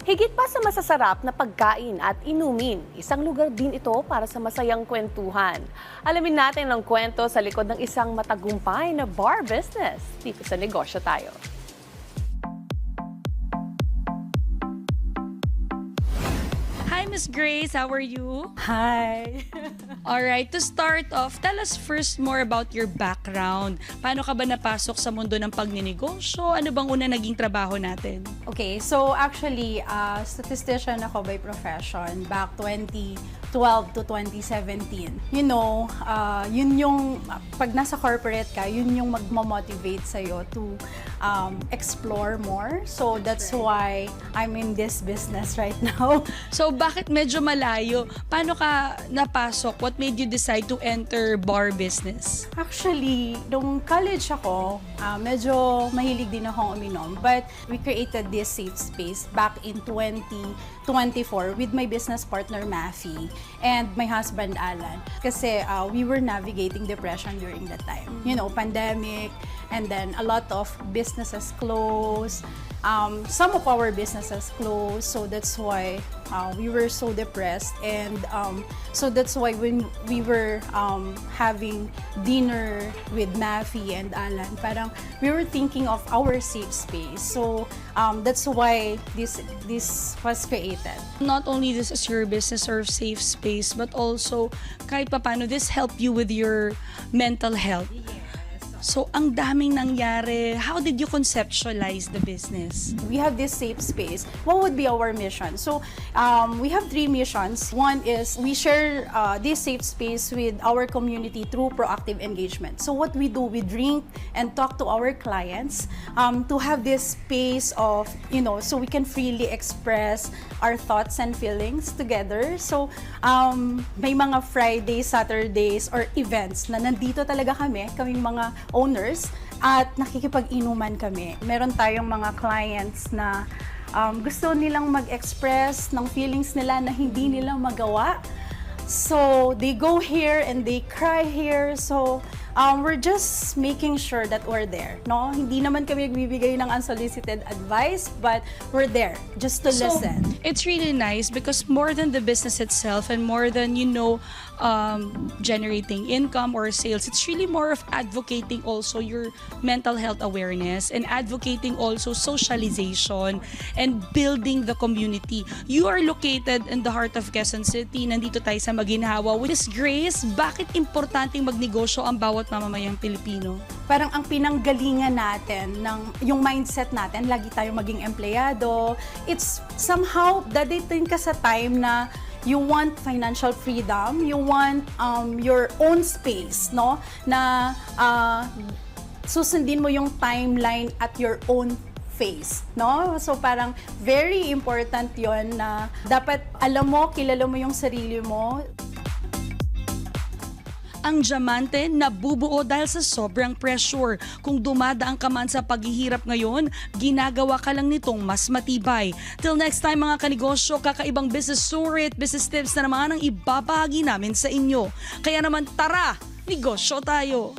Higit pa sa masasarap na pagkain at inumin, isang lugar din ito para sa masayang kwentuhan. Alamin natin ang kwento sa likod ng isang matagumpay na bar business dito sa Negosyo Tayo. Hi, Miss Grace. How are you? Hi! All right, to start off, tell us first more about your background. Paano ka ba napasok sa mundo ng pagninegosyo? Ano bang una naging trabaho natin? Okay, so actually, statistician ako by profession back 2012 to 2017. You know, yun yung, pag nasa corporate ka, yun yung magmamotivate sa'yo to explore more. So that's why I'm in this business right now. So, bakit medyo malayo? Paano ka napasok? What made you decide to enter bar business? Actually, nung college ako, medyo mahilig din akong uminom. But we created this safe space back in 2024 with my business partner, Mafi, and my husband, Alan. Kasi we were navigating depression during that time. You know, pandemic, and then a lot of businesses closed. Some of our businesses closed, so that's why we were so depressed. And so that's why when we were having dinner with Mafi and Alan, parang we were thinking of our safe space. So that's why this was created. Not only this is your business or safe space, but also kahit paano this help you with your mental health. So, ang daming nangyari. How did you conceptualize the business? We have this safe space. What would be our mission? So, we have 3 missions. One is we share this safe space with our community through proactive engagement. So, what we do, we drink and talk to our clients to have this space of, you know, so we can freely express our thoughts and feelings together. So, may mga Fridays, Saturdays, or events na nandito talaga kaming mga owners at nakikipag-inuman kami. Meron tayong mga clients na gusto nilang mag-express ng feelings nila na hindi nila magawa. So, they go here and they cry here. So, we're just making sure that we're there. No? Hindi naman kami nagbibigay ng unsolicited advice, but we're there just to listen. It's really nice because more than the business itself and more than, you know, generating income or sales, it's really more of advocating also your mental health awareness and advocating also socialization and building the community. You are located in the heart of Quezon City. Nandito tayo sa Maginhawa. With Miss Grace, bakit importanteng magnegosyo ang bawat mamamayang Pilipino? Parang ang pinanggalingan natin, yung mindset natin, lagi tayo maging empleyado. It's somehow, dadating ka sa time na you want financial freedom, you want your own space, no? Na susundin mo yung timeline at your own face, no? So parang very important yon na dapat alam mo, kilala mo yung sarili mo. Ang diamante nabubuo dahil sa sobrang pressure. Kung dumadaan ka man sa paghihirap ngayon, ginagawa ka lang nitong mas matibay. Till next time mga kanegosyo, kakaibang business story at business tips na naman ang ibabahagi namin sa inyo. Kaya naman tara, negosyo tayo!